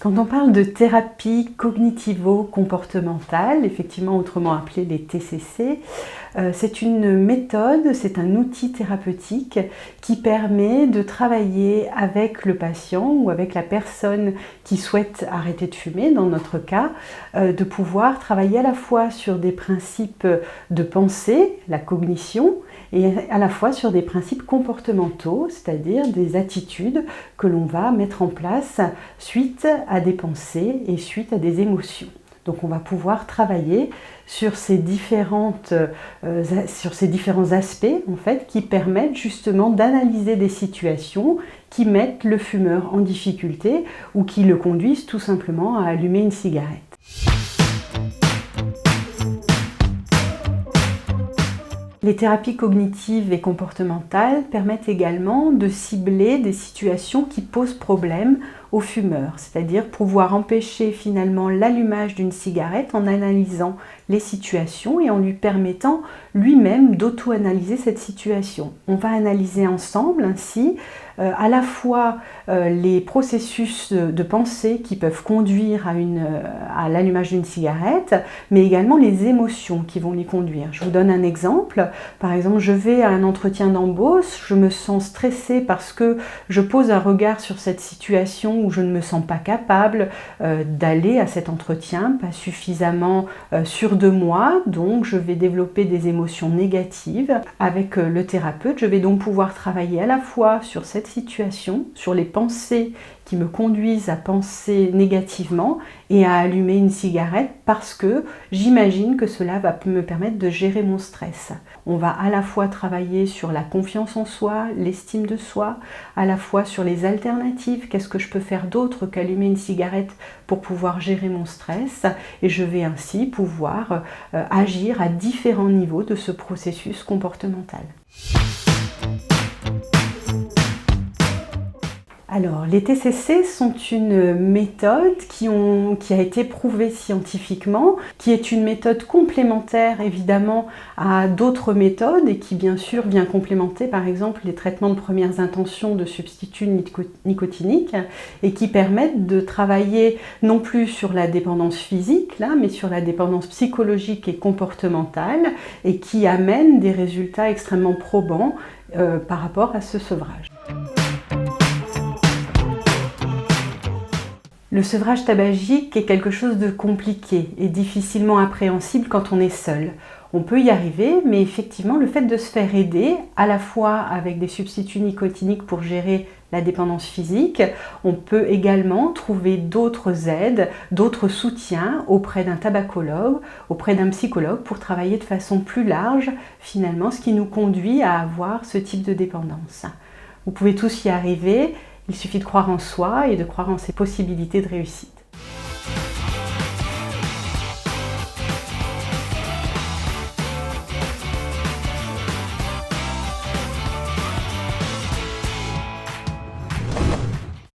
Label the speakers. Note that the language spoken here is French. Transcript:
Speaker 1: Quand on parle de thérapie cognitivo-comportementale, effectivement autrement appelée les TCC, c'est une méthode, c'est un outil thérapeutique qui permet de travailler avec le patient ou avec la personne qui souhaite arrêter de fumer, dans notre cas, de pouvoir travailler à la fois sur des principes de pensée, la cognition, et à la fois sur des principes comportementaux, c'est-à-dire des attitudes que l'on va mettre en place suite à des pensées et suite à des émotions. Donc on va pouvoir travailler sur ces différents aspects en fait, qui permettent justement d'analyser des situations qui mettent le fumeur en difficulté ou qui le conduisent tout simplement à allumer une cigarette. Les thérapies cognitives et comportementales permettent également de cibler des situations qui posent problème aux fumeurs, c'est-à-dire pouvoir empêcher finalement l'allumage d'une cigarette en analysant les situations et en lui permettant lui-même d'auto-analyser cette situation. On va analyser ensemble ainsi à la fois les processus de pensée qui peuvent conduire à l'allumage d'une cigarette, mais également les émotions qui vont l'y conduire. Je vous donne un exemple. Par exemple, je vais à un entretien d'embauche, je me sens stressée parce que je pose un regard sur cette situation où je ne me sens pas capable d'aller à cet entretien, pas suffisamment sûre de moi, donc je vais développer des émotions négatives. Avec le thérapeute, je vais donc pouvoir travailler à la fois sur cette situation, sur les pensées qui me conduisent à penser négativement et à allumer une cigarette parce que j'imagine que cela va me permettre de gérer mon stress. On va à la fois travailler sur la confiance en soi, l'estime de soi, à la fois sur les alternatives, qu'est-ce que je peux faire d'autre qu'allumer une cigarette pour pouvoir gérer mon stress, et je vais ainsi pouvoir agir à différents niveaux de ce processus comportemental. Alors, les TCC sont une méthode qui a été prouvée scientifiquement, qui est une méthode complémentaire évidemment à d'autres méthodes et qui bien sûr vient complémenter par exemple les traitements de premières intentions de substituts nicotiniques et qui permettent de travailler non plus sur la dépendance physique là, mais sur la dépendance psychologique et comportementale et qui amènent des résultats extrêmement probants par rapport à ce sevrage. Le sevrage tabagique est quelque chose de compliqué et difficilement appréhensible quand on est seul. On peut y arriver, mais effectivement, le fait de se faire aider, à la fois avec des substituts nicotiniques pour gérer la dépendance physique, on peut également trouver d'autres aides, d'autres soutiens auprès d'un tabacologue, auprès d'un psychologue pour travailler de façon plus large, finalement, ce qui nous conduit à avoir ce type de dépendance. Vous pouvez tous y arriver. Il suffit de croire en soi et de croire en ses possibilités de réussite.